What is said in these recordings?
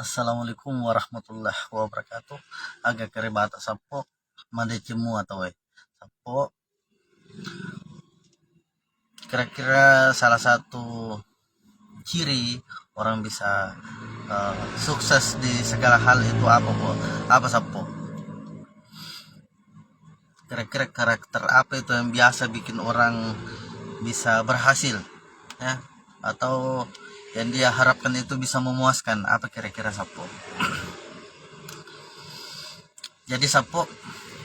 Assalamualaikum warahmatullahi wabarakatuh. Agak keribata sapo mande cemu atau sapo kira-kira salah satu ciri orang bisa sukses di segala hal itu apa po? Apa sapo? Kira-kira karakter apa itu yang biasa bikin orang bisa berhasil ya? Atau yang dia harapkan itu bisa memuaskan apa kira-kira sapo? Jadi sapo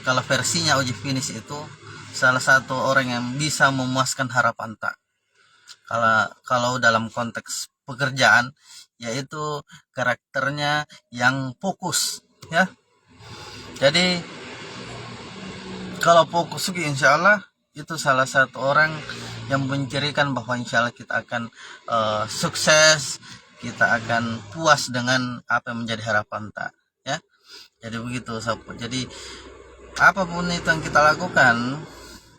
kalau versinya uji finish itu salah satu orang yang bisa memuaskan harapan tak. Kalau dalam konteks pekerjaan yaitu karakternya yang fokus ya. Jadi kalau fokus insya Allah itu salah satu orang yang mencirikan bahwa insya Allah kita akan sukses, kita akan puas dengan apa yang menjadi harapan tak ya. Jadi begitu sapo. Jadi apapun itu yang kita lakukan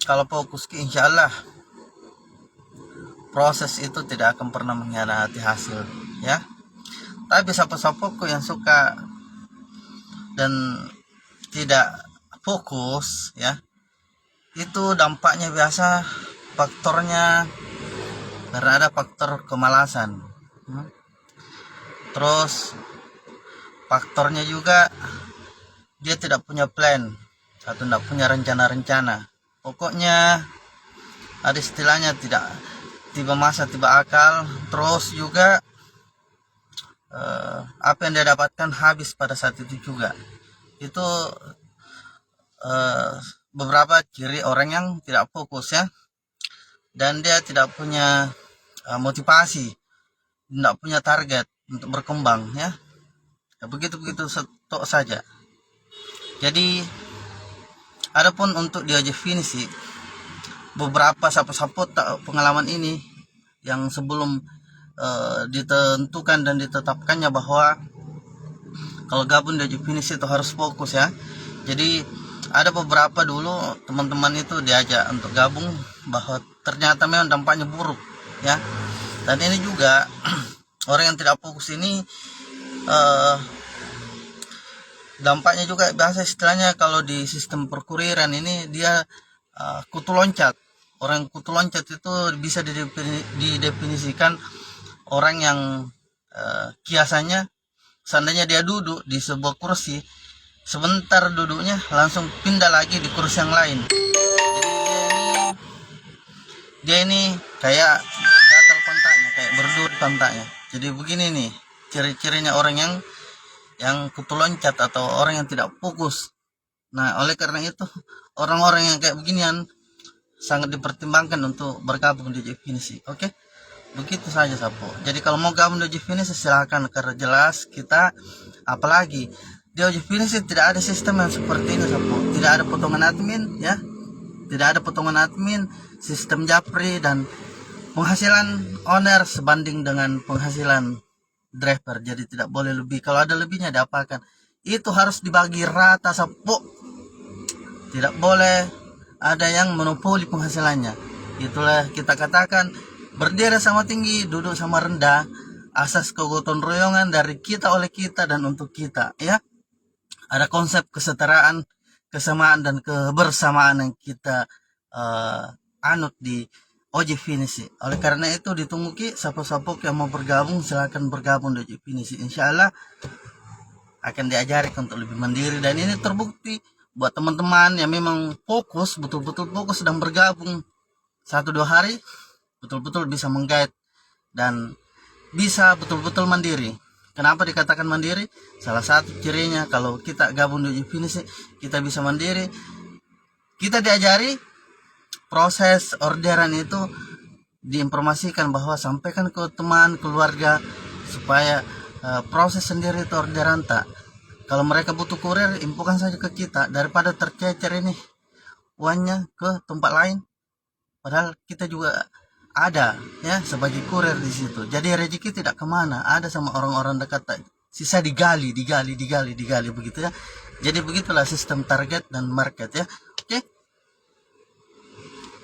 kalau fokus insya Allah proses itu tidak akan pernah mengkhianati hasil ya. Tapi sapo-sapoku yang suka dan tidak fokus ya, itu dampaknya biasa faktornya karena ada faktor kemalasan. Terus faktornya juga dia tidak punya plan atau tidak punya rencana-rencana. Pokoknya ada istilahnya tidak tiba masa tiba akal. Terus juga apa yang dia dapatkan habis pada saat itu juga. Itu beberapa ciri orang yang tidak fokus ya, dan dia tidak punya motivasi, tidak punya target untuk berkembang ya. Begitu stok saja. Jadi adapun untuk di uji finish beberapa sapo-sapo pengalaman ini yang sebelum ditentukan dan ditetapkannya bahwa kalau gabung di uji finish itu harus fokus ya. Jadi ada beberapa dulu teman-teman itu diajak untuk gabung bahwa ternyata memang dampaknya buruk ya. Dan ini juga orang yang tidak fokus ini dampaknya juga biasa istilahnya kalau di sistem perkuriran ini dia kutu loncat. Orang kutu loncat itu bisa didefinisikan orang yang kiasannya seandainya dia duduk di sebuah kursi, sebentar duduknya langsung pindah lagi di kursi yang lain. Jadi dia ini kayak gatal kontaknya, kayak berduri kontaknya. Jadi begini nih ciri-cirinya orang yang kutu loncat atau orang yang tidak fokus. Nah, oleh karena itu orang-orang yang kayak beginian sangat dipertimbangkan untuk bergabung di Definisi. Oke? Begitu saja Sapo. Jadi kalau mau gabung di Definisi silahkan, karena jelas kita apalagi di Definisi tidak ada sistem yang seperti ini Sapo. Tidak ada potongan admin ya. Tidak ada potongan admin, sistem japri dan penghasilan owner sebanding dengan penghasilan driver. Jadi tidak boleh lebih. Kalau ada lebihnya diapakan? Itu harus dibagi rata Sapo. Tidak boleh ada yang monopoli penghasilannya. Itulah kita katakan berdiri sama tinggi, duduk sama rendah, asas kegotong royongan dari kita oleh kita dan untuk kita ya. Ada konsep kesetaraan, kesamaan dan kebersamaan yang kita anut di OJ Finisi. Oleh karena itu ditunggu ki sapo-sapo yang mau bergabung silakan bergabung di OJ Finisi. Insya Allah akan diajari untuk lebih mandiri, dan ini terbukti buat teman-teman yang memang fokus, betul-betul fokus sedang bergabung 1-2 hari betul-betul bisa menggait dan bisa betul-betul mandiri. Kenapa dikatakan mandiri? Salah satu cirinya kalau kita gabung di Definisi kita bisa mandiri. Kita diajari proses orderan itu, diinformasikan bahwa sampaikan ke teman, keluarga supaya proses sendiri itu orderan tak. Kalau mereka butuh kurir, infokan saja ke kita daripada tercecer ini uangnya ke tempat lain. Padahal kita juga ada ya sebagai kurir di situ. Jadi rezeki tidak kemana, ada sama orang-orang dekat. Sisa digali begitu ya. Jadi begitulah sistem target dan market ya. Oke.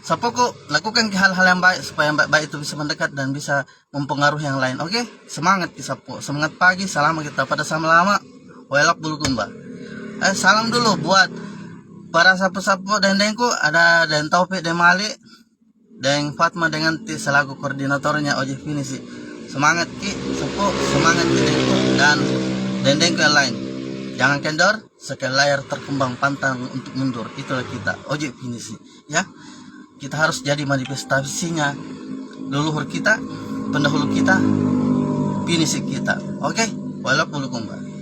Sapoko, lakukan hal-hal yang baik supaya yang baik-baik itu bisa mendekat dan bisa mempengaruhi yang lain. Oke, semangat Sapo, semangat pagi, salam kita pada sama lama. Welak bulukumba. Salam dulu buat para sapo-sapo dan dengku, ada dan Taufik dan Malik dan Fatma dengan Ti selaku koordinatornya ojek finisi. Semangat Ki, Sapo, semangat Ki dengku dan dengku yang lain. Jangan kendor, sekali layar terkembang pantang untuk mundur. Itulah kita, ojek finisi, ya. Kita harus jadi manifestasinya leluhur kita, pendahulu kita, finisi kita. Oke, walaupun kumba.